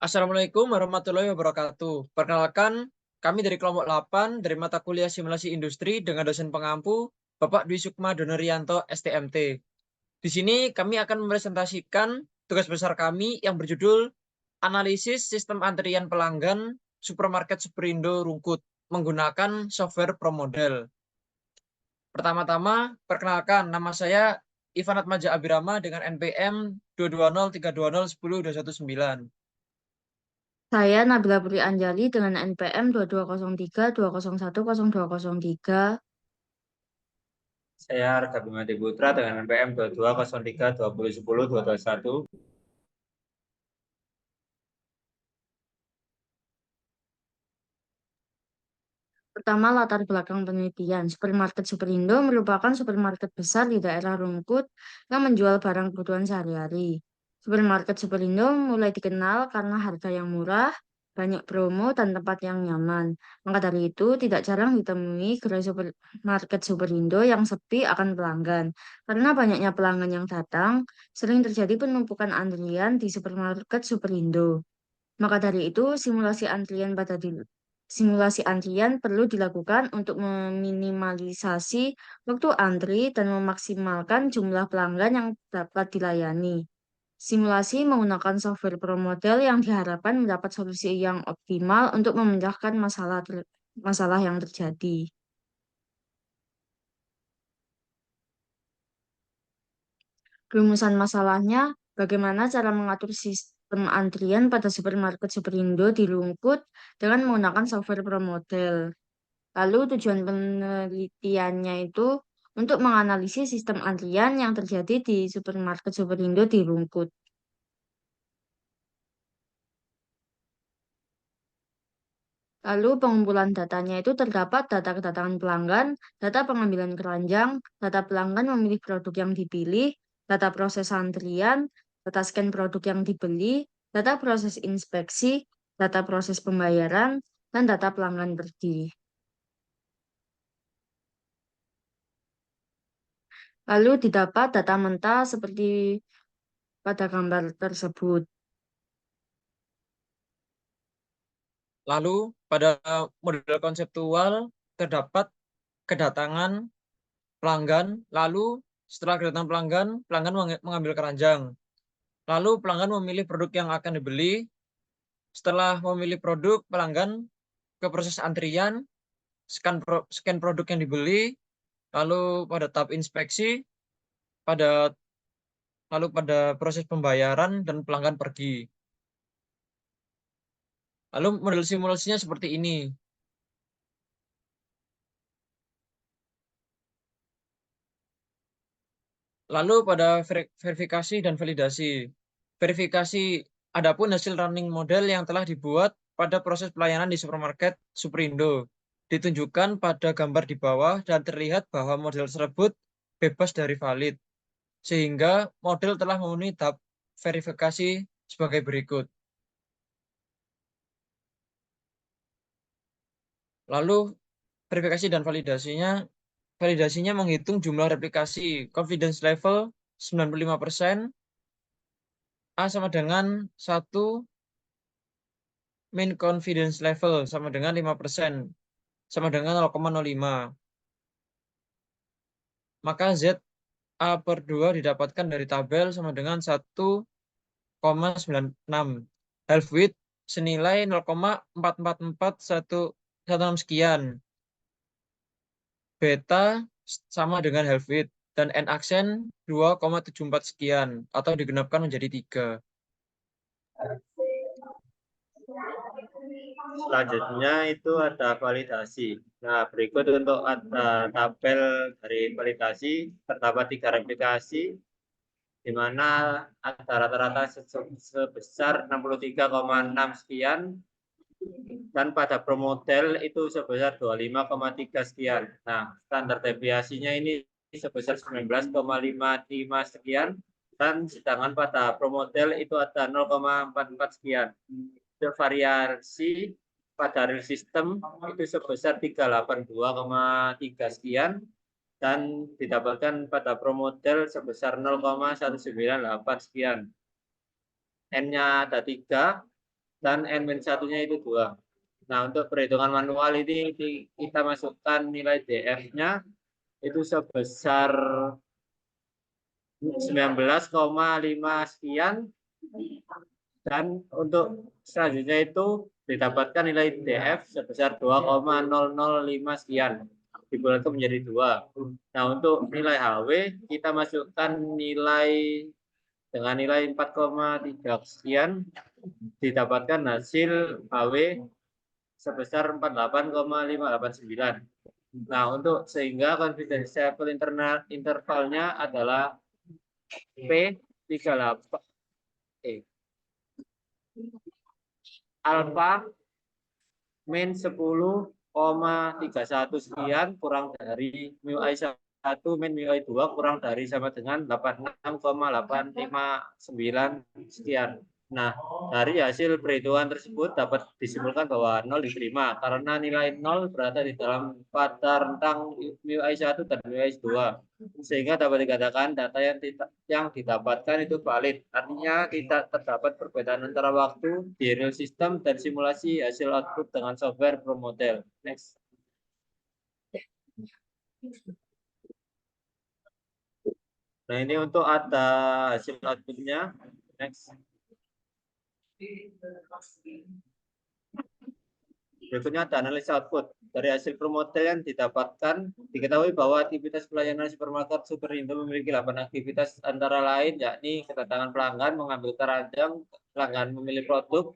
Assalamualaikum warahmatullahi wabarakatuh. Perkenalkan, kami dari kelompok 8 dari mata kuliah Simulasi Industri dengan dosen pengampu Bapak Dwi Sukma Donorianto STMT. Di sini kami akan mempresentasikan tugas besar kami yang berjudul Analisis Sistem Antrian Pelanggan Supermarket Superindo Rungkut menggunakan software ProModel. Pertama-tama, perkenalkan, nama saya Ivan Atmaja Abirama dengan NPM 2203010 219. Saya Nabila Putri Anjali dengan NPM 2203201203. Saya Arga Bima Putra dengan NPM 22032010 221. Pertama, latar belakang penelitian. Supermarket Superindo merupakan supermarket besar di daerah Rungkut yang menjual barang kebutuhan sehari-hari. Supermarket Superindo mulai dikenal karena harga yang murah, banyak promo, dan tempat yang nyaman. Maka dari itu, tidak jarang ditemui gerai supermarket Superindo yang sepi akan pelanggan. Karena banyaknya pelanggan yang datang, sering terjadi penumpukan antrian di supermarket Superindo. Maka dari itu, simulasi antrian perlu dilakukan untuk meminimalisasi waktu antri dan memaksimalkan jumlah pelanggan yang dapat dilayani. Simulasi menggunakan software ProModel yang diharapkan mendapat solusi yang optimal untuk memecahkan masalah yang terjadi. Rumusan masalahnya, bagaimana cara mengatur sistem antrian pada supermarket Superindo di Rungkut dengan menggunakan software ProModel. Lalu tujuan penelitiannya itu untuk menganalisis sistem antrian yang terjadi di supermarket Superindo di Rungkut. Lalu pengumpulan datanya itu terdapat data kedatangan pelanggan, data pengambilan keranjang, data pelanggan memilih produk yang dipilih, data proses antrian, data scan produk yang dibeli, data proses inspeksi, data proses pembayaran, dan data pelanggan pergi. Lalu didapat data mentah seperti pada gambar tersebut. Lalu pada model konseptual terdapat kedatangan pelanggan, lalu setelah kedatangan pelanggan, pelanggan mengambil keranjang. Lalu pelanggan memilih produk yang akan dibeli. Setelah memilih produk, pelanggan ke proses antrian, scan produk yang dibeli, lalu pada tahap inspeksi, pada lalu pada proses pembayaran dan pelanggan pergi. Lalu model simulasinya seperti ini. Lalu pada verifikasi dan validasi. Verifikasi, adapun hasil running model yang telah dibuat pada proses pelayanan di supermarket Superindo. Ditunjukkan pada gambar di bawah dan terlihat bahwa model tersebut bebas dari valid. Sehingga model telah memenuhi tahap verifikasi sebagai berikut. Lalu verifikasi dan validasinya menghitung jumlah replikasi confidence level 95%, A sama dengan 1, min confidence level sama dengan 5%, sama dengan 0,05. Maka ZA per 2 didapatkan dari tabel sama dengan 1,96. Half width senilai 0,444116 sekian. Beta sama dengan half width. Dan N aksen 2,74 sekian. Atau digenapkan menjadi 3. Selanjutnya itu ada validasi. Nah, berikut untuk ada tabel dari validasi, terdapat 3 replikasi, di mana ada rata-rata sebesar 63,6 sekian, dan pada promodel itu sebesar 25,3 sekian. Nah, standar deviasinya ini sebesar 19,55 sekian, dan sedangkan pada promodel itu ada 0,44 sekian. Variasi pada real system itu sebesar 382,3 sekian, dan didapatkan pada promodel sebesar 0,198 sekian. N-nya ada 3, dan N-1-nya itu 2. Nah, untuk perhitungan manual ini kita masukkan nilai DF-nya itu sebesar 19,5 sekian, dan untuk selanjutnya itu didapatkan nilai DF sebesar 2,005 sekian, dibulatkan menjadi 2. Nah, untuk nilai HW kita masukkan nilai dengan nilai 4,3 sekian, didapatkan hasil HW sebesar 48,589. Nah, untuk sehingga confidence interval intervalnya adalah P38 alfa min 10,31 sekian kurang dari mu I1 min mu I2 kurang dari sama dengan 86,859 sekian. Nah, dari hasil perhitungan tersebut dapat disimpulkan bahwa 0 diterima karena nilai 0 berada di dalam pada rentang mu I1 dan mu I2. Sehingga dapat dikatakan data yang didapatkan itu valid. Artinya tidak terdapat perbedaan antara waktu di real system dan simulasi hasil output dengan software Pro Model. Next. Nah, ini untuk ada hasil outputnya. Next. Berikutnya ada analisa output. Dari hasil Promodel yang didapatkan, diketahui bahwa aktivitas pelayanan supermarket Superindo memiliki 8 aktivitas antara lain, yakni kedatangan pelanggan, mengambil keranjang, pelanggan memilih produk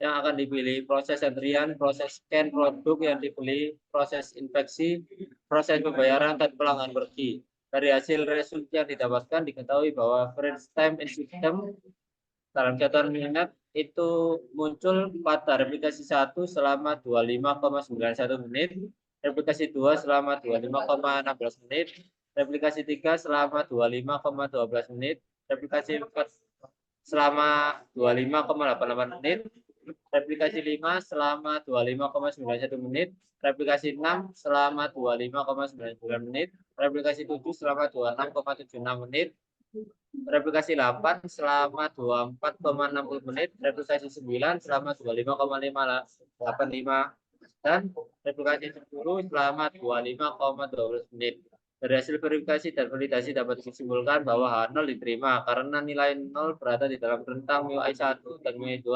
yang akan dipilih, proses antrian, proses scan produk yang dibeli, proses inspeksi, proses pembayaran, dan pelanggan pergi. Dari hasil results yang didapatkan, diketahui bahwa average time in system dalam catatan minat itu muncul pada replikasi 1 selama 25,91 menit, replikasi 2 selama 25,16 menit, replikasi 3 selama 25,12 menit, replikasi 4 selama 25,88 menit, replikasi 5 selama 25,91 menit, replikasi 6 selama 25,99 menit, replikasi 7 selama 26,76 menit, replikasi 8 selama 24,60 menit, replikasi 9 selama 25,585, dan replikasi 10 selama 25,12 menit. Dari hasil verifikasi dan validasi dapat disimpulkan bahwa H0 diterima karena nilai 0 berada di dalam rentang mu I1 dan mu I2,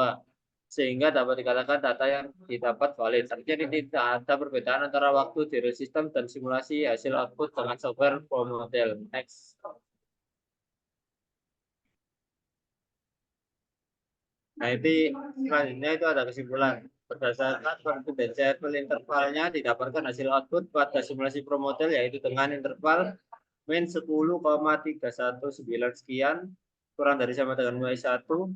sehingga dapat dikatakan data yang didapat valid. Artinya tidak ada perbedaan antara waktu di real system dan simulasi hasil output dengan software Pro Model. Next. Nah, ini selanjutnya itu ada kesimpulan. Berdasarkan confidence intervalnya didapatkan hasil output pada simulasi Pro Model yaitu dengan interval min 10,319 sekian kurang dari sama dengan mu I1, mu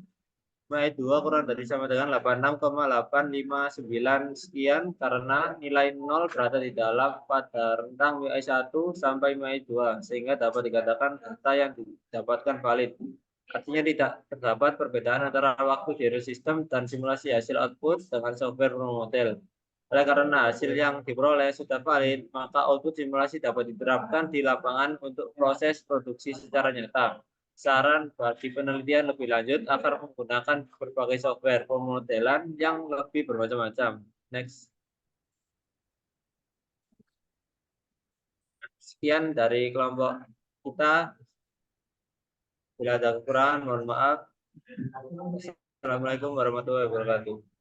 I2 kurang dari sama dengan 86,859 sekian karena nilai 0 berada di dalam pada rentang mu I1 sampai mu I2 sehingga dapat dikatakan data yang didapatkan valid. Artinya tidak terdapat perbedaan antara waktu di real system dan simulasi hasil output dengan software Pro Model. Oleh karena hasil yang diperoleh sudah valid, maka output simulasi dapat diterapkan di lapangan untuk proses produksi secara nyata. Saran bagi penelitian lebih lanjut agar menggunakan berbagai software pemodelan yang lebih bermacam-macam. Next. Sekian dari kelompok kita. Bila ada kekurangan, mohon maaf. Assalamualaikum warahmatullahi wabarakatuh.